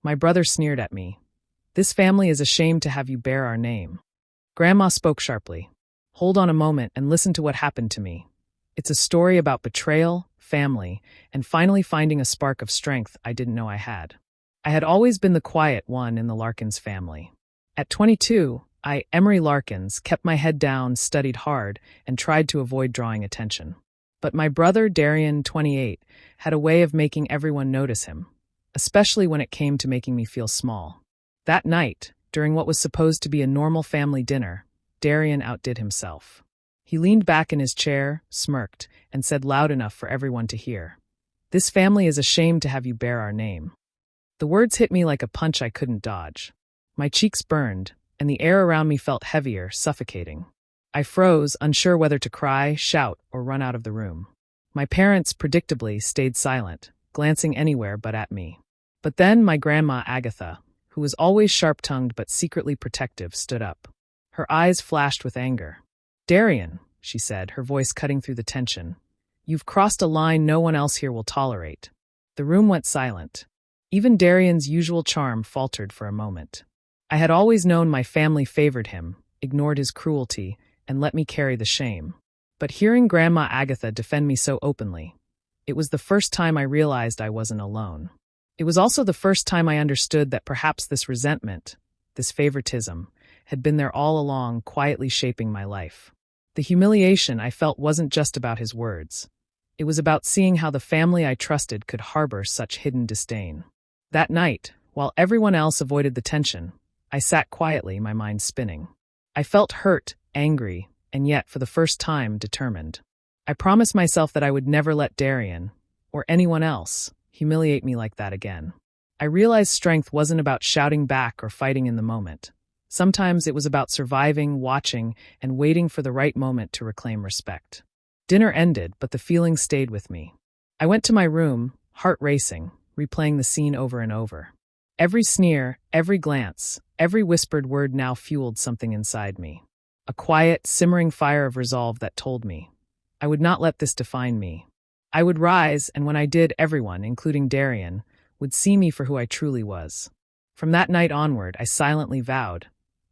My brother sneered at me. "This family is ashamed to have you bear our name." Grandma spoke sharply. "Hold on a moment and listen to what happened to me. It's a story about betrayal, family, and finally finding a spark of strength I didn't know I had. I had always been the quiet one in the Larkins family. At 22, Emery Larkins, kept my head down, studied hard, and tried to avoid drawing attention. But my brother, Darian, 28, had a way of making everyone notice him, especially when it came to making me feel small. That night, during what was supposed to be a normal family dinner, Darian outdid himself. He leaned back in his chair, smirked, and said loud enough for everyone to hear, "This family is ashamed to have you bear our name." The words hit me like a punch I couldn't dodge. My cheeks burned, and the air around me felt heavier, suffocating. I froze, unsure whether to cry, shout, or run out of the room. My parents, predictably, stayed silent, glancing anywhere but at me. But then my grandma, Agatha, who was always sharp-tongued but secretly protective, stood up. Her eyes flashed with anger. "Darian," she said, her voice cutting through the tension, "you've crossed a line no one else here will tolerate." The room went silent. Even Darian's usual charm faltered for a moment. I had always known my family favored him, ignored his cruelty, and let me carry the shame. But hearing Grandma Agatha defend me so openly, it was the first time I realized I wasn't alone. It was also the first time I understood that perhaps this resentment, this favoritism, had been there all along, quietly shaping my life. The humiliation I felt wasn't just about his words. It was about seeing how the family I trusted could harbor such hidden disdain. That night, while everyone else avoided the tension, I sat quietly, my mind spinning. I felt hurt, angry, and yet, for the first time, determined. I promised myself that I would never let Darian, or anyone else, humiliate me like that again. I realized strength wasn't about shouting back or fighting in the moment. Sometimes it was about surviving, watching, and waiting for the right moment to reclaim respect. Dinner ended, but the feeling stayed with me. I went to my room, heart racing, replaying the scene over and over. Every sneer, every glance, every whispered word now fueled something inside me. A quiet, simmering fire of resolve that told me, I would not let this define me. I would rise, and when I did, everyone, including Darian, would see me for who I truly was. From that night onward, I silently vowed,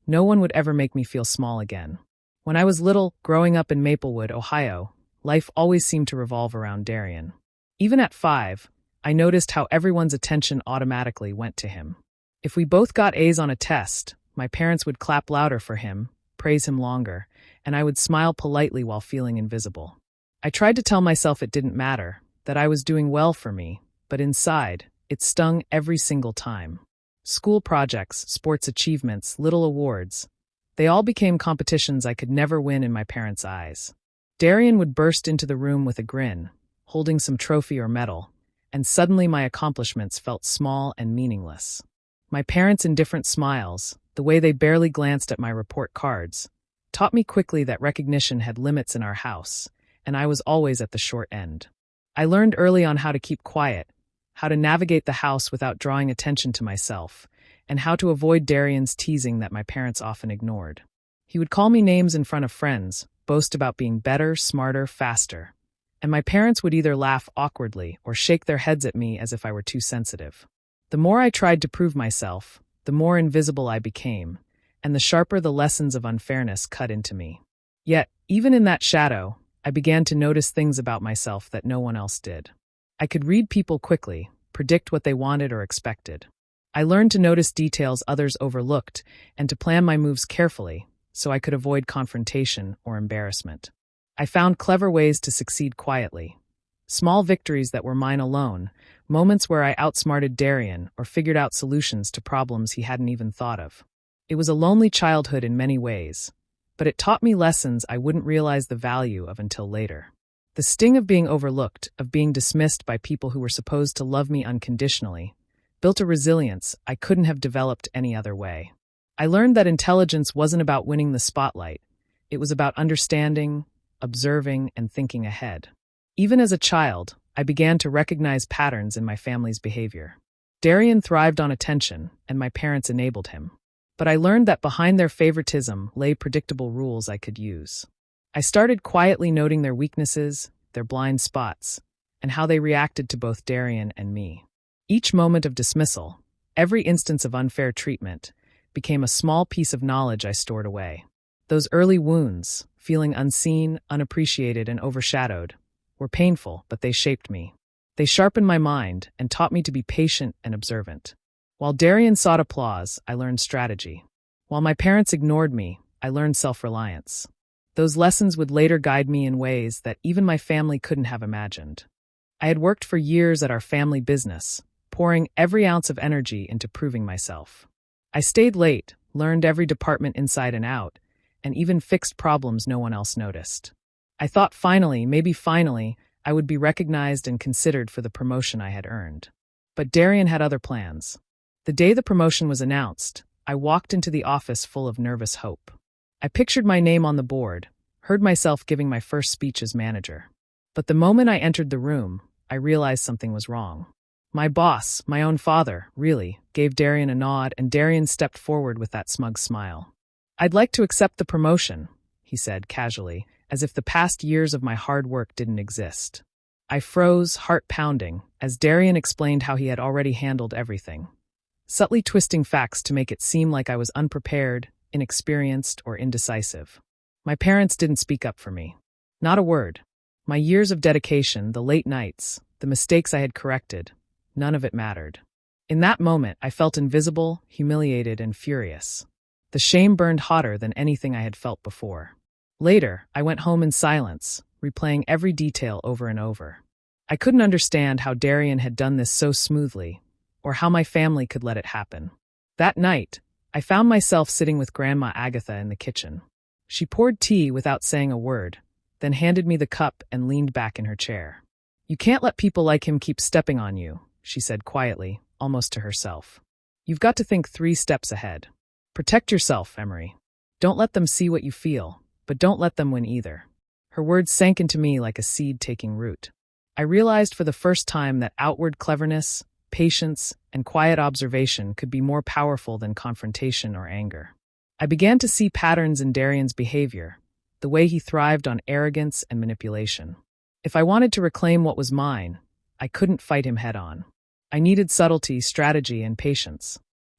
no one would ever make me feel small again. When I was little, growing up in Maplewood, Ohio, life always seemed to revolve around Darian. Even at 5, I noticed how everyone's attention automatically went to him. If we both got A's on a test, my parents would clap louder for him, praise him longer, and I would smile politely while feeling invisible. I tried to tell myself it didn't matter, that I was doing well for me, but inside, it stung every single time. School projects, sports achievements, little awards, they all became competitions I could never win in my parents' eyes. Darian would burst into the room with a grin, holding some trophy or medal, and suddenly my accomplishments felt small and meaningless. My parents' indifferent smiles, the way they barely glanced at my report cards, taught me quickly that recognition had limits in our house, and I was always at the short end. I learned early on how to keep quiet, how to navigate the house without drawing attention to myself, and how to avoid Darian's teasing that my parents often ignored. He would call me names in front of friends, boast about being better, smarter, faster, and my parents would either laugh awkwardly or shake their heads at me as if I were too sensitive. The more I tried to prove myself, the more invisible I became, and the sharper the lessons of unfairness cut into me. Yet, even in that shadow, I began to notice things about myself that no one else did. I could read people quickly, predict what they wanted or expected. I learned to notice details others overlooked and to plan my moves carefully so I could avoid confrontation or embarrassment. I found clever ways to succeed quietly. Small victories that were mine alone, moments where I outsmarted Darian or figured out solutions to problems he hadn't even thought of. It was a lonely childhood in many ways, but it taught me lessons I wouldn't realize the value of until later. The sting of being overlooked, of being dismissed by people who were supposed to love me unconditionally, built a resilience I couldn't have developed any other way. I learned that intelligence wasn't about winning the spotlight. It was about understanding, observing, and thinking ahead. Even as a child, I began to recognize patterns in my family's behavior. Darian thrived on attention, and my parents enabled him. But I learned that behind their favoritism lay predictable rules I could use. I started quietly noting their weaknesses, their blind spots, and how they reacted to both Darian and me. Each moment of dismissal, Every instance of unfair treatment became a small piece of knowledge I stored away. Those early wounds, feeling unseen, unappreciated, and overshadowed, were painful, but they shaped me. They sharpened my mind and taught me to be patient and observant. While Darian sought applause, I learned strategy. While my parents ignored me, I learned self-reliance. Those lessons would later guide me in ways that even my family couldn't have imagined. I had worked for years at our family business, pouring every ounce of energy into proving myself. I stayed late, learned every department inside and out, and even fixed problems no one else noticed. I thought finally, maybe finally, I would be recognized and considered for the promotion I had earned. But Darian had other plans. The day the promotion was announced, I walked into the office full of nervous hope. I pictured my name on the board, heard myself giving my first speech as manager. But the moment I entered the room, I realized something was wrong. My boss, my own father, really, gave Darian a nod, and Darian stepped forward with that smug smile. "I'd like to accept the promotion," he said casually, as if the past years of my hard work didn't exist. I froze, heart pounding, as Darian explained how he had already handled everything, subtly twisting facts to make it seem like I was unprepared, inexperienced, or indecisive. My parents didn't speak up for me. Not a word. My years of dedication, the late nights, the mistakes I had corrected, none of it mattered. In that moment, I felt invisible, humiliated, and furious. The shame burned hotter than anything I had felt before. Later, I went home in silence, replaying every detail over and over. I couldn't understand how Darian had done this so smoothly, or how my family could let it happen. That night, I found myself sitting with Grandma Agatha in the kitchen. She poured tea without saying a word, then handed me the cup and leaned back in her chair. "You can't let people like him keep stepping on you," she said quietly, almost to herself. "You've got to think 3 steps ahead. Protect yourself, Emery. Don't let them see what you feel, but don't let them win either." Her words sank into me like a seed taking root. I realized for the first time that outward cleverness, patience, and quiet observation could be more powerful than confrontation or anger. I began to see patterns in Darian's behavior, the way he thrived on arrogance and manipulation. If I wanted to reclaim what was mine, I couldn't fight him head-on. I needed subtlety, strategy, and patience.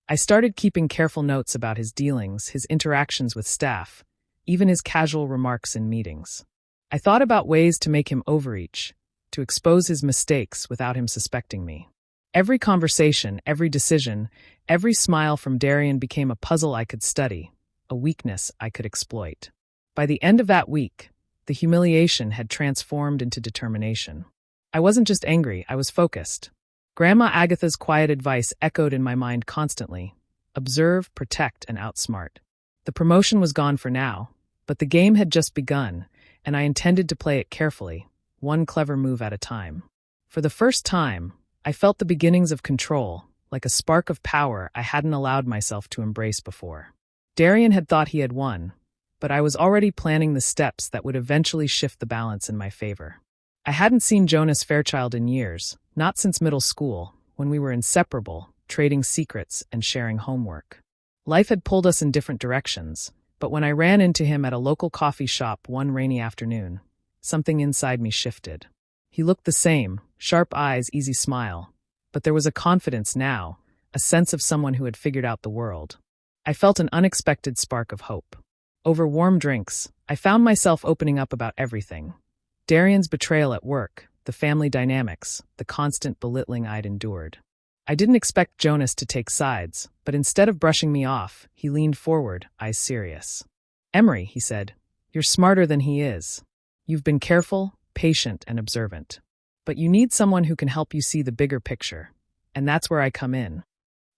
I started keeping careful notes about his dealings, his interactions with staff, even his casual remarks in meetings. I thought about ways to make him overreach, to expose his mistakes without him suspecting me. Every conversation, every decision, every smile from Darian became a puzzle I could study, a weakness I could exploit. By the end of that week, the humiliation had transformed into determination. I wasn't just angry, I was focused. Grandma Agatha's quiet advice echoed in my mind constantly: observe, protect, and outsmart. The promotion was gone for now, but the game had just begun, and I intended to play it carefully, one clever move at a time. For the first time, I felt the beginnings of control, like a spark of power I hadn't allowed myself to embrace before. Darian had thought he had won, but I was already planning the steps that would eventually shift the balance in my favor. I hadn't seen Jonas Fairchild in years, not since middle school, when we were inseparable, trading secrets and sharing homework. Life had pulled us in different directions, but when I ran into him at a local coffee shop one rainy afternoon, something inside me shifted. He looked the same, sharp eyes, easy smile, but there was a confidence now, a sense of someone who had figured out the world. I felt an unexpected spark of hope. Over warm drinks, I found myself opening up about everything. Darian's betrayal at work, the family dynamics, the constant belittling I'd endured. I didn't expect Jonas to take sides, but instead of brushing me off, he leaned forward, eyes serious. "Emery," he said, "you're smarter than he is. You've been careful, patient, and observant. But you need someone who can help you see the bigger picture, and that's where I come in."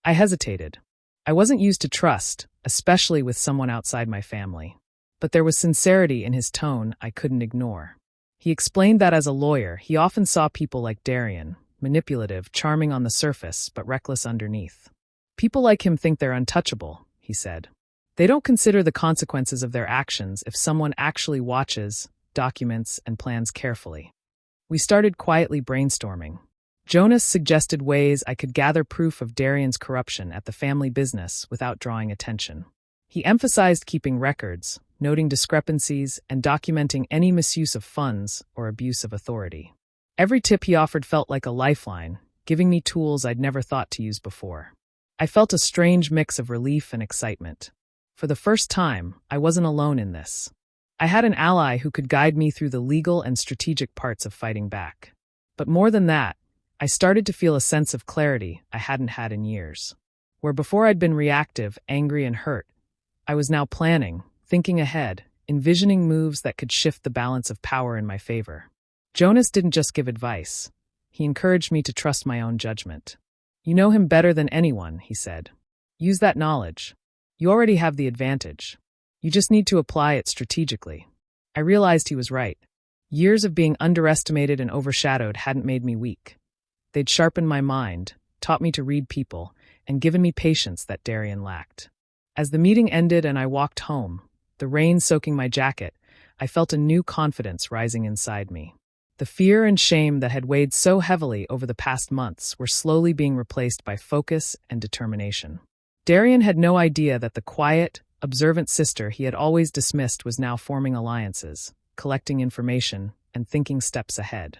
I hesitated. I wasn't used to trust, especially with someone outside my family. But there was sincerity in his tone I couldn't ignore. He explained that as a lawyer, he often saw people like Darian, manipulative, charming on the surface, but reckless underneath. "People like him think they're untouchable," he said. "They don't consider the consequences of their actions if someone actually watches, documents, and plans carefully." We started quietly brainstorming. Jonas suggested ways I could gather proof of Darian's corruption at the family business without drawing attention. He emphasized keeping records, noting discrepancies, and documenting any misuse of funds or abuse of authority. Every tip he offered felt like a lifeline, giving me tools I'd never thought to use before. I felt a strange mix of relief and excitement. For the first time, I wasn't alone in this. I had an ally who could guide me through the legal and strategic parts of fighting back. But more than that, I started to feel a sense of clarity I hadn't had in years. Where before I'd been reactive, angry, and hurt, I was now planning, thinking ahead, envisioning moves that could shift the balance of power in my favor. Jonas didn't just give advice. He encouraged me to trust my own judgment. "You know him better than anyone," he said. "Use that knowledge. You already have the advantage. You just need to apply it strategically." I realized he was right. Years of being underestimated and overshadowed hadn't made me weak. They'd sharpened my mind, taught me to read people, and given me patience that Darian lacked. As the meeting ended and I walked home, the rain soaking my jacket, I felt a new confidence rising inside me. The fear and shame that had weighed so heavily over the past months were slowly being replaced by focus and determination. Darian had no idea that the quiet, observant sister he had always dismissed was now forming alliances, collecting information, and thinking steps ahead.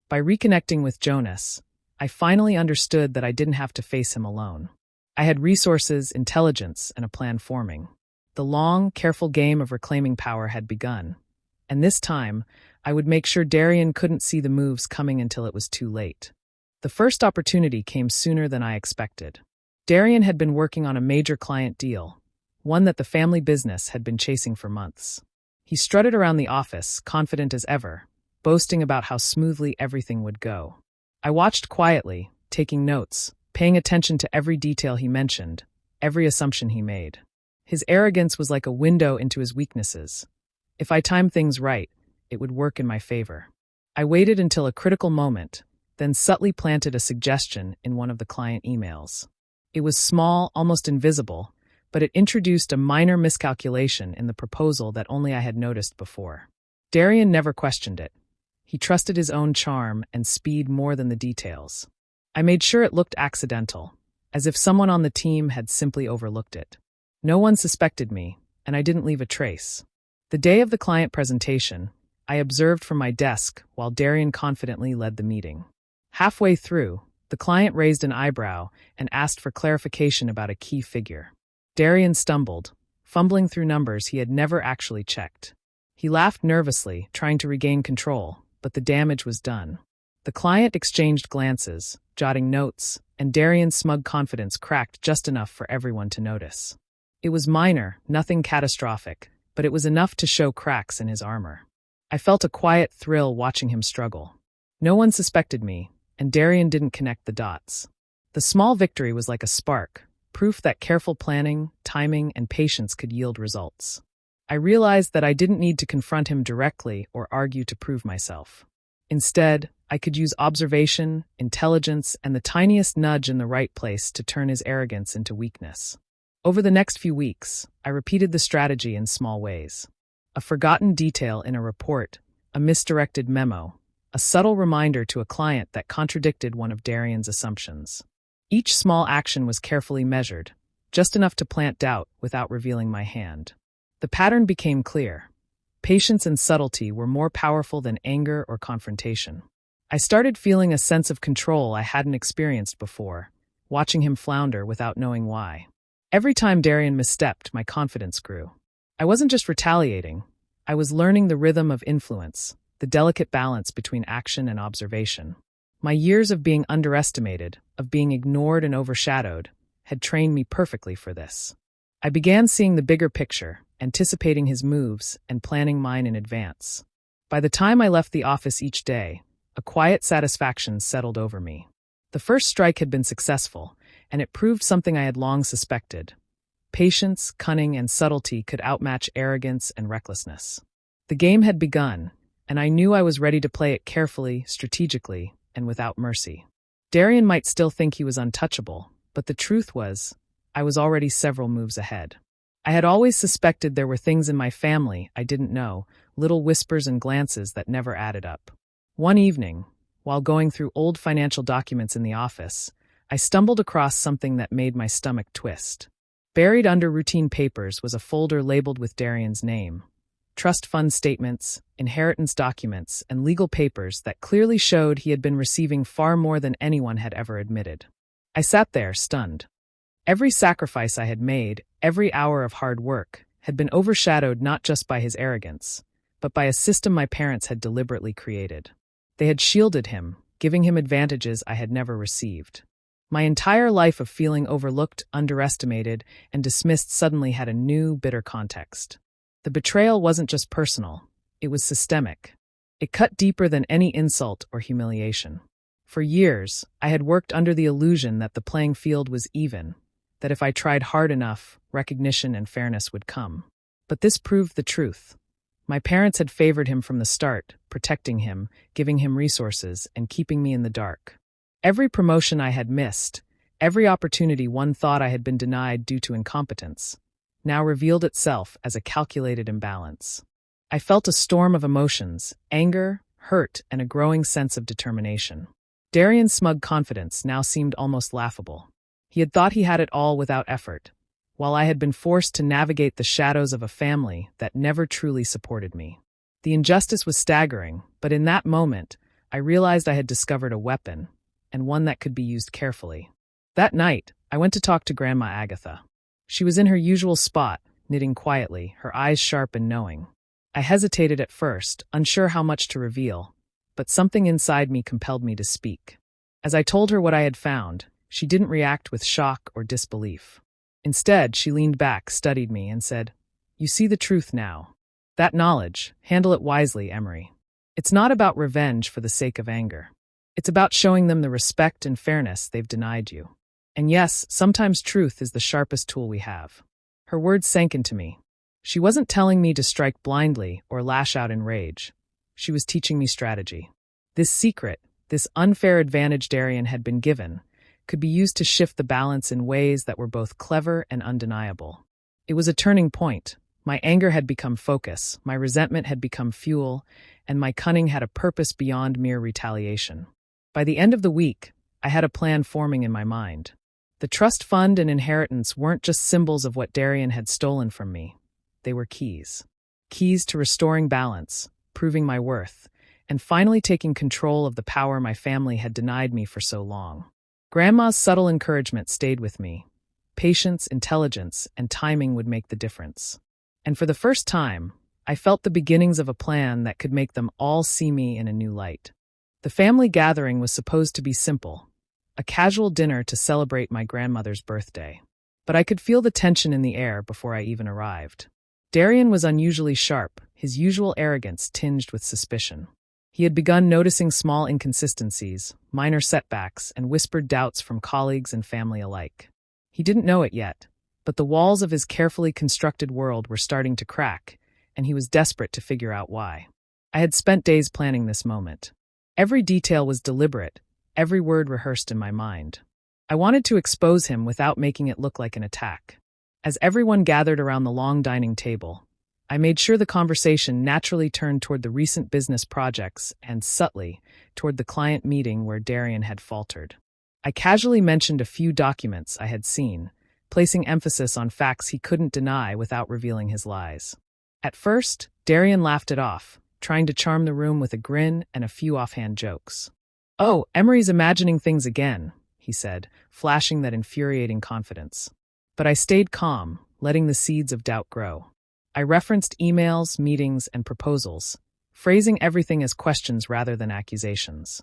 By reconnecting with Jonas, I finally understood that I didn't have to face him alone. I had resources, intelligence, and a plan forming. The long, careful game of reclaiming power had begun, and this time, I would make sure Darian couldn't see the moves coming until it was too late. The first opportunity came sooner than I expected. Darian had been working on a major client deal, one that the family business had been chasing for months. He strutted around the office, confident as ever, boasting about how smoothly everything would go. I watched quietly, taking notes, paying attention to every detail he mentioned, every assumption he made. His arrogance was like a window into his weaknesses. If I timed things right, it would work in my favor. I waited until a critical moment, then subtly planted a suggestion in one of the client emails. It was small, almost invisible, but it introduced a minor miscalculation in the proposal that only I had noticed before. Darian never questioned it. He trusted his own charm and speed more than the details. I made sure it looked accidental, as if someone on the team had simply overlooked it. No one suspected me, and I didn't leave a trace. The day of the client presentation, I observed from my desk while Darian confidently led the meeting. Halfway through, the client raised an eyebrow and asked for clarification about a key figure. Darian stumbled, fumbling through numbers he had never actually checked. He laughed nervously, trying to regain control, but the damage was done. The client exchanged glances, jotting notes, and Darian's smug confidence cracked just enough for everyone to notice. It was minor, nothing catastrophic, but it was enough to show cracks in his armor. I felt a quiet thrill watching him struggle. No one suspected me, and Darian didn't connect the dots. The small victory was like a spark, proof that careful planning, timing, and patience could yield results. I realized that I didn't need to confront him directly or argue to prove myself. Instead, I could use observation, intelligence, and the tiniest nudge in the right place to turn his arrogance into weakness. Over the next few weeks, I repeated the strategy in small ways. A forgotten detail in a report, a misdirected memo, a subtle reminder to a client that contradicted one of Darian's assumptions. Each small action was carefully measured, just enough to plant doubt without revealing my hand. The pattern became clear. Patience and subtlety were more powerful than anger or confrontation. I started feeling a sense of control I hadn't experienced before, watching him flounder without knowing why. Every time Darian misstepped, my confidence grew. I wasn't just retaliating. I was learning the rhythm of influence, the delicate balance between action and observation. My years of being underestimated, of being ignored and overshadowed, had trained me perfectly for this. I began seeing the bigger picture, anticipating his moves and planning mine in advance. By the time I left the office each day, a quiet satisfaction settled over me. The first strike had been successful, and it proved something I had long suspected. Patience, cunning, and subtlety could outmatch arrogance and recklessness. The game had begun, and I knew I was ready to play it carefully, strategically, and without mercy. Darian might still think he was untouchable, but the truth was, I was already several moves ahead. I had always suspected there were things in my family I didn't know, little whispers and glances that never added up. One evening, while going through old financial documents in the office, I stumbled across something that made my stomach twist. Buried under routine papers was a folder labeled with Darian's name. Trust fund statements, inheritance documents, and legal papers that clearly showed he had been receiving far more than anyone had ever admitted. I sat there, stunned. Every sacrifice I had made, every hour of hard work, had been overshadowed not just by his arrogance, but by a system my parents had deliberately created. They had shielded him, giving him advantages I had never received. My entire life of feeling overlooked, underestimated, and dismissed suddenly had a new, bitter context. The betrayal wasn't just personal, it was systemic. It cut deeper than any insult or humiliation. For years, I had worked under the illusion that the playing field was even, that if I tried hard enough, recognition and fairness would come. But this proved the truth. My parents had favored him from the start, protecting him, giving him resources, and keeping me in the dark. Every promotion I had missed, every opportunity one thought I had been denied due to incompetence, now revealed itself as a calculated imbalance. I felt a storm of emotions, anger, hurt, and a growing sense of determination. Darian's smug confidence now seemed almost laughable. He had thought he had it all without effort, while I had been forced to navigate the shadows of a family that never truly supported me. The injustice was staggering, but in that moment, I realized I had discovered a weapon, and one that could be used carefully. That night, I went to talk to Grandma Agatha. She was in her usual spot, knitting quietly, her eyes sharp and knowing. I hesitated at first, unsure how much to reveal, but something inside me compelled me to speak. As I told her what I had found, she didn't react with shock or disbelief. Instead, she leaned back, studied me, and said, "You see the truth now. That knowledge, handle it wisely, Emery. It's not about revenge for the sake of anger. It's about showing them the respect and fairness they've denied you. And yes, sometimes truth is the sharpest tool we have." Her words sank into me. She wasn't telling me to strike blindly or lash out in rage. She was teaching me strategy. This secret, this unfair advantage Darian had been given, could be used to shift the balance in ways that were both clever and undeniable. It was a turning point. My anger had become focus, my resentment had become fuel, and my cunning had a purpose beyond mere retaliation. By the end of the week, I had a plan forming in my mind. The trust fund and inheritance weren't just symbols of what Darian had stolen from me. They were keys. Keys to restoring balance, proving my worth, and finally taking control of the power my family had denied me for so long. Grandma's subtle encouragement stayed with me. Patience, intelligence, and timing would make the difference. And for the first time, I felt the beginnings of a plan that could make them all see me in a new light. The family gathering was supposed to be simple, a casual dinner to celebrate my grandmother's birthday. But I could feel the tension in the air before I even arrived. Darian was unusually sharp, his usual arrogance tinged with suspicion. He had begun noticing small inconsistencies, minor setbacks, and whispered doubts from colleagues and family alike. He didn't know it yet, but the walls of his carefully constructed world were starting to crack, and he was desperate to figure out why. I had spent days planning this moment. Every detail was deliberate, every word rehearsed in my mind. I wanted to expose him without making it look like an attack. As everyone gathered around the long dining table, I made sure the conversation naturally turned toward the recent business projects and, subtly, toward the client meeting where Darian had faltered. I casually mentioned a few documents I had seen, placing emphasis on facts he couldn't deny without revealing his lies. At first, Darian laughed it off, trying to charm the room with a grin and a few offhand jokes. "Oh, Emery's imagining things again," he said, flashing that infuriating confidence. But I stayed calm, letting the seeds of doubt grow. I referenced emails, meetings, and proposals, phrasing everything as questions rather than accusations.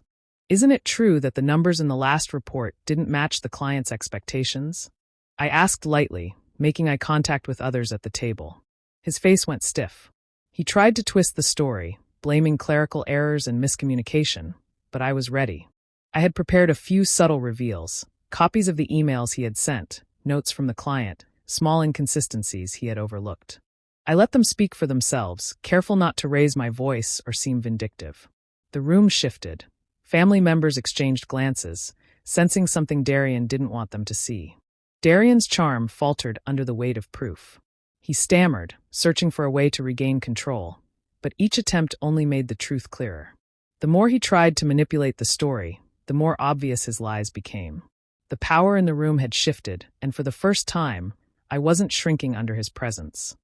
"Isn't it true that the numbers in the last report didn't match the client's expectations?" I asked lightly, making eye contact with others at the table. His face went stiff. He tried to twist the story, blaming clerical errors and miscommunication, but I was ready. I had prepared a few subtle reveals, copies of the emails he had sent, notes from the client, small inconsistencies he had overlooked. I let them speak for themselves, careful not to raise my voice or seem vindictive. The room shifted. Family members exchanged glances, sensing something Darian didn't want them to see. Darian's charm faltered under the weight of proof. He stammered, searching for a way to regain control, but each attempt only made the truth clearer. The more he tried to manipulate the story, the more obvious his lies became. The power in the room had shifted, and for the first time, I wasn't shrinking under his presence.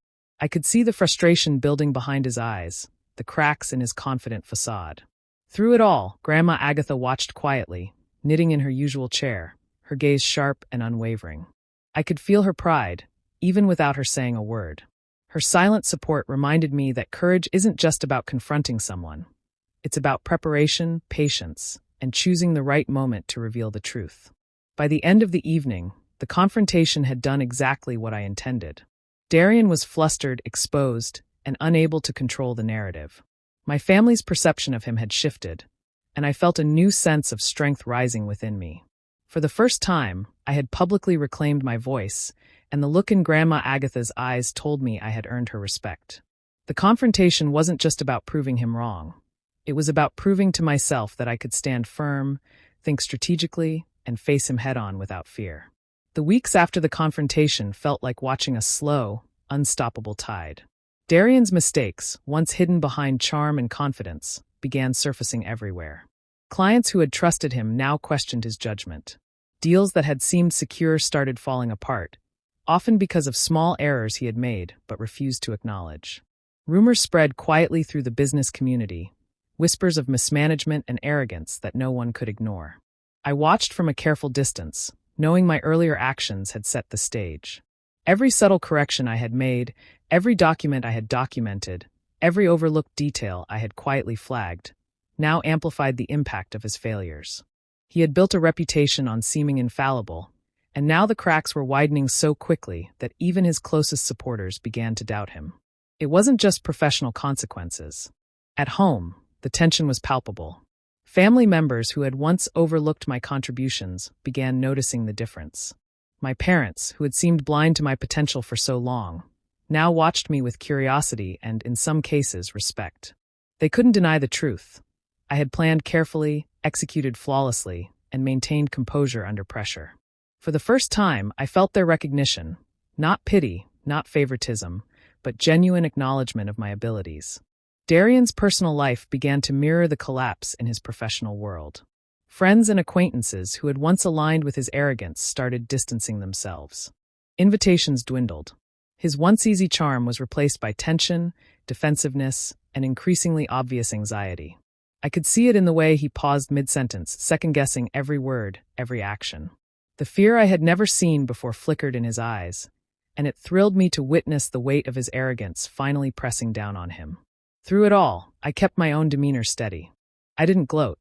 I could see the frustration building behind his eyes, the cracks in his confident facade. Through it all, Grandma Agatha watched quietly, knitting in her usual chair, her gaze sharp and unwavering. I I could feel her pride, even without her saying a word. Her silent support reminded me that courage isn't just about confronting someone. It's about preparation, patience, and choosing the right moment to reveal the truth. By the end of the evening, the confrontation had done exactly what I intended. Darian was flustered, exposed, and unable to control the narrative. My family's perception of him had shifted, and I felt a new sense of strength rising within me. For the first time, I had publicly reclaimed my voice, and the look in Grandma Agatha's eyes told me I had earned her respect. The confrontation wasn't just about proving him wrong. It was about proving to myself that I could stand firm, think strategically, and face him head-on without fear. The weeks after the confrontation felt like watching a slow, unstoppable tide. Darian's mistakes, once hidden behind charm and confidence, began surfacing everywhere. Clients who had trusted him now questioned his judgment. Deals that had seemed secure started falling apart, often because of small errors he had made but refused to acknowledge. Rumors spread quietly through the business community, whispers of mismanagement and arrogance that no one could ignore. I watched from a careful distance, knowing my earlier actions had set the stage. Every subtle correction I had made, every document I had documented, every overlooked detail I had quietly flagged, now amplified the impact of his failures. He had built a reputation on seeming infallible, and now the cracks were widening so quickly that even his closest supporters began to doubt him. It wasn't just professional consequences. At home, the tension was palpable. Family members who had once overlooked my contributions began noticing the difference. My parents, who had seemed blind to my potential for so long, now watched me with curiosity and, in some cases, respect. They couldn't deny the truth. I had planned carefully, executed flawlessly, and maintained composure under pressure. For the first time, I felt their recognition, not pity, not favoritism, but genuine acknowledgement of my abilities. Darian's personal life began to mirror the collapse in his professional world. Friends and acquaintances who had once aligned with his arrogance started distancing themselves. Invitations dwindled. His once easy charm was replaced by tension, defensiveness, and increasingly obvious anxiety. I could see it in the way he paused mid-sentence, second-guessing every word, every action. The fear I had never seen before flickered in his eyes, and it thrilled me to witness the weight of his arrogance finally pressing down on him. Through it all, I kept my own demeanor steady. I didn't gloat.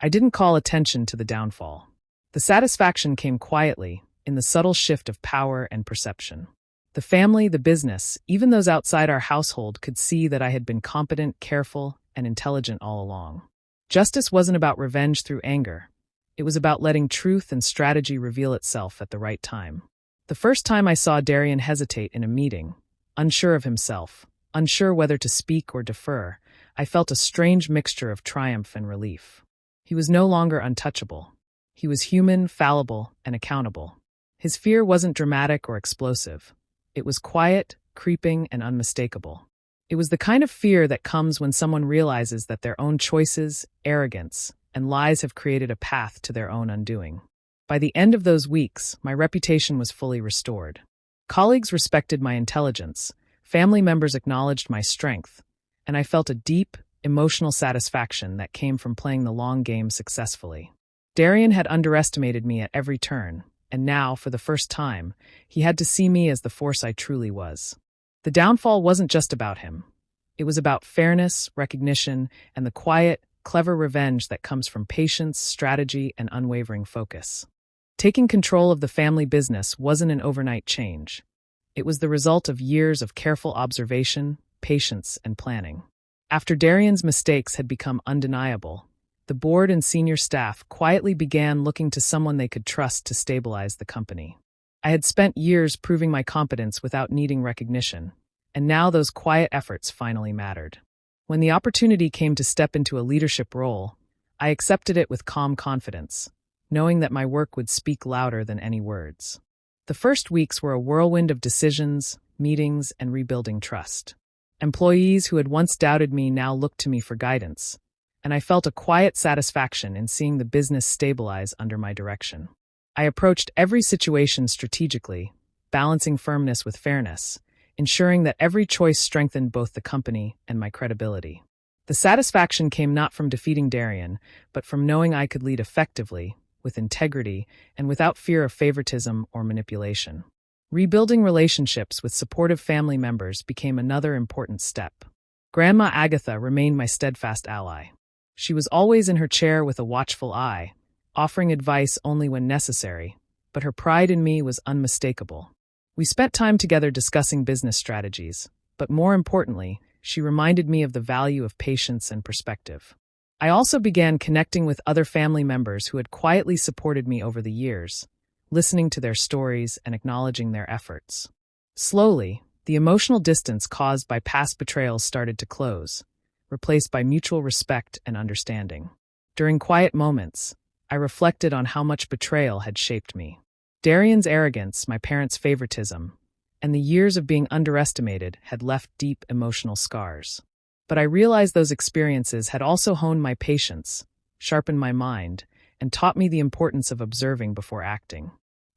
I didn't call attention to the downfall. The satisfaction came quietly, in the subtle shift of power and perception. The family, the business, even those outside our household could see that I had been competent, careful, and intelligent all along. Justice wasn't about revenge through anger. It was about letting truth and strategy reveal itself at the right time. The first time I saw Darian hesitate in a meeting, unsure of himself, unsure whether to speak or defer, I felt a strange mixture of triumph and relief. He was no longer untouchable. He was human, fallible, and accountable. His fear wasn't dramatic or explosive. It was quiet, creeping, and unmistakable. It was the kind of fear that comes when someone realizes that their own choices, arrogance, and lies have created a path to their own undoing. By the end of those weeks, my reputation was fully restored. Colleagues respected my intelligence, family members acknowledged my strength, and I felt a deep, emotional satisfaction that came from playing the long game successfully. Darian had underestimated me at every turn, and now, for the first time, he had to see me as the force I truly was. The downfall wasn't just about him. It was about fairness, recognition, and the quiet, clever revenge that comes from patience, strategy, and unwavering focus. Taking control of the family business wasn't an overnight change. It was the result of years of careful observation, patience, and planning. After Darian's mistakes had become undeniable, the board and senior staff quietly began looking to someone they could trust to stabilize the company. I had spent years proving my competence without needing recognition, and now those quiet efforts finally mattered. When the opportunity came to step into a leadership role, I accepted it with calm confidence, knowing that my work would speak louder than any words. The first weeks were a whirlwind of decisions, meetings, and rebuilding trust. Employees who had once doubted me now looked to me for guidance, and I felt a quiet satisfaction in seeing the business stabilize under my direction. I approached every situation strategically, balancing firmness with fairness, ensuring that every choice strengthened both the company and my credibility. The satisfaction came not from defeating Darian, but from knowing I could lead effectively, with integrity, and without fear of favoritism or manipulation. Rebuilding relationships with supportive family members became another important step. Grandma Agatha remained my steadfast ally. She was always in her chair with a watchful eye, offering advice only when necessary, but her pride in me was unmistakable. We spent time together discussing business strategies, but more importantly, she reminded me of the value of patience and perspective. I also began connecting with other family members who had quietly supported me over the years, listening to their stories and acknowledging their efforts. Slowly, the emotional distance caused by past betrayals started to close, replaced by mutual respect and understanding. During quiet moments, I reflected on how much betrayal had shaped me. Darian's arrogance, my parents' favoritism, and the years of being underestimated had left deep emotional scars. But I realized those experiences had also honed my patience, sharpened my mind, and taught me the importance of observing before acting.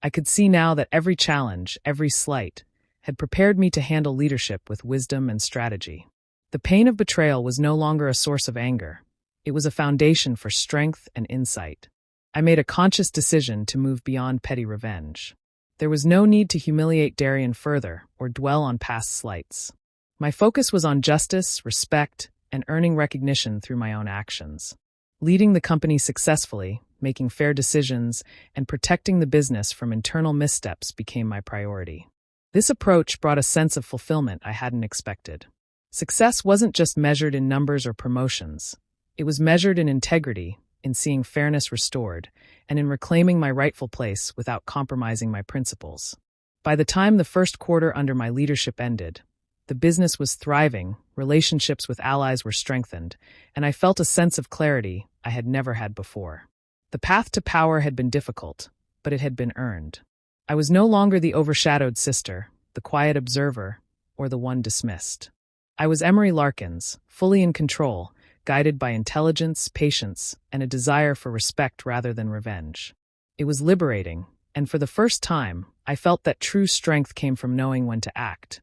I could see now that every challenge, every slight, had prepared me to handle leadership with wisdom and strategy. The pain of betrayal was no longer a source of anger. It was a foundation for strength and insight. I made a conscious decision to move beyond petty revenge. There was no need to humiliate Darian further or dwell on past slights. My focus was on justice, respect, and earning recognition through my own actions. Leading the company successfully, making fair decisions, and protecting the business from internal missteps became my priority. This approach brought a sense of fulfillment I hadn't expected. Success wasn't just measured in numbers or promotions. It was measured in integrity, in seeing fairness restored, and in reclaiming my rightful place without compromising my principles. By the time the first quarter under my leadership ended, the business was thriving, relationships with allies were strengthened, and I felt a sense of clarity I had never had before. The path to power had been difficult, but it had been earned. I was no longer the overshadowed sister, the quiet observer, or the one dismissed. I was Emery Larkins, fully in control, guided by intelligence, patience, and a desire for respect rather than revenge. It was liberating, and for the first time, I felt that true strength came from knowing when to act,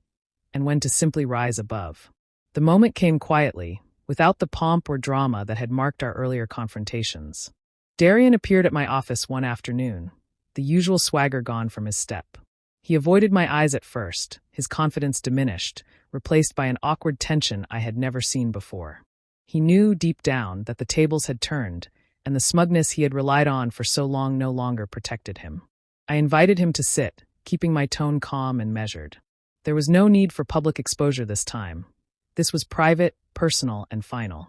and when to simply rise above. The moment came quietly, without the pomp or drama that had marked our earlier confrontations. Darian appeared at my office one afternoon, the usual swagger gone from his step. He avoided my eyes at first, his confidence diminished, replaced by an awkward tension I had never seen before. He knew deep down that the tables had turned, and the smugness he had relied on for so long no longer protected him. I invited him to sit, keeping my tone calm and measured. There was no need for public exposure this time. This was private, personal, and final.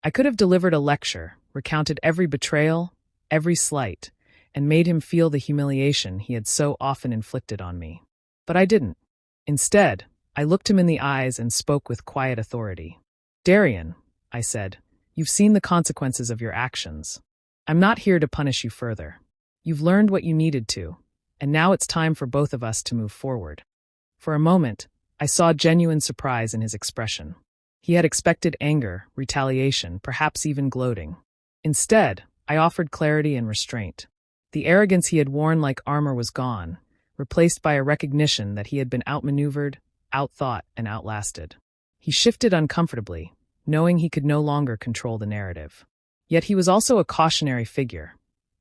I could have delivered a lecture, recounted every betrayal, every slight, and made him feel the humiliation he had so often inflicted on me. But I didn't. Instead, I looked him in the eyes and spoke with quiet authority. "Darian," I said, "you've seen the consequences of your actions. I'm not here to punish you further. You've learned what you needed to, and now it's time for both of us to move forward." For a moment, I saw genuine surprise in his expression. He had expected anger, retaliation, perhaps even gloating. Instead, I offered clarity and restraint. The arrogance he had worn like armor was gone, replaced by a recognition that he had been outmaneuvered, outthought, and outlasted. He shifted uncomfortably, knowing he could no longer control the narrative. Yet he was also a cautionary figure,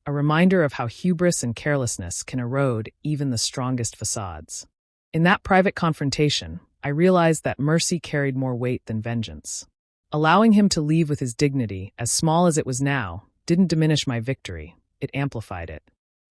a reminder of how hubris and carelessness can erode even the strongest facades. In that private confrontation, I realized that mercy carried more weight than vengeance. Allowing him to leave with his dignity, as small as it was now, didn't diminish my victory, it amplified it.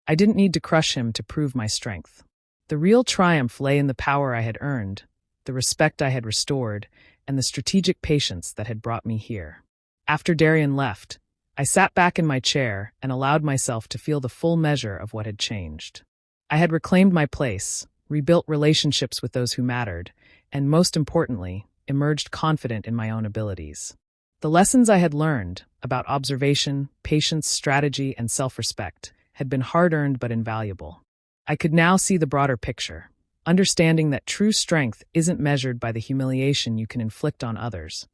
I didn't need to crush him to prove my strength. The real triumph lay in the power I had earned, the respect I had restored, and the strategic patience that had brought me here. After Darian left, I sat back in my chair and allowed myself to feel the full measure of what had changed. I had reclaimed my place, rebuilt relationships with those who mattered, and most importantly, emerged confident in my own abilities. The lessons I had learned about observation, patience, strategy, and self-respect had been hard-earned but invaluable. I could now see the broader picture, understanding that true strength isn't measured by the humiliation you can inflict on others,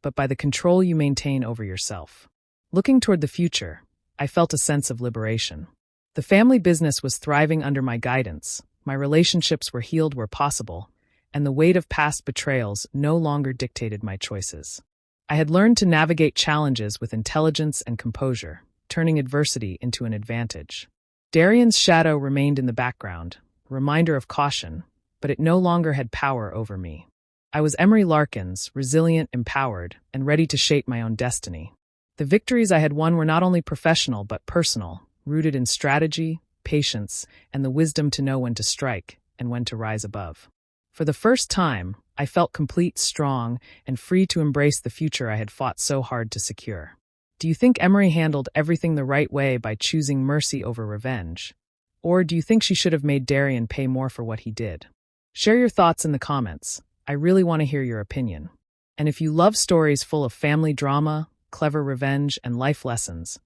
but by the control you maintain over yourself. Looking toward the future, I felt a sense of liberation. The family business was thriving under my guidance, my relationships were healed where possible, and the weight of past betrayals no longer dictated my choices. I had learned to navigate challenges with intelligence and composure, turning adversity into an advantage. Darian's shadow remained in the background, reminder of caution, but it no longer had power over me. I was Emery Larkins, resilient, empowered, and ready to shape my own destiny. The victories I had won were not only professional but personal, rooted in strategy, patience, and the wisdom to know when to strike and when to rise above. For the first time, I felt complete, strong, and free to embrace the future I had fought so hard to secure. Do you think Emery handled everything the right way by choosing mercy over revenge? Or do you think she should have made Darian pay more for what he did? Share your thoughts in the comments. I really want to hear your opinion. And if you love stories full of family drama, clever revenge, and life lessons,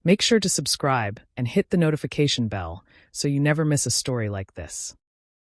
make sure to subscribe and hit the notification bell so you never miss a story like this.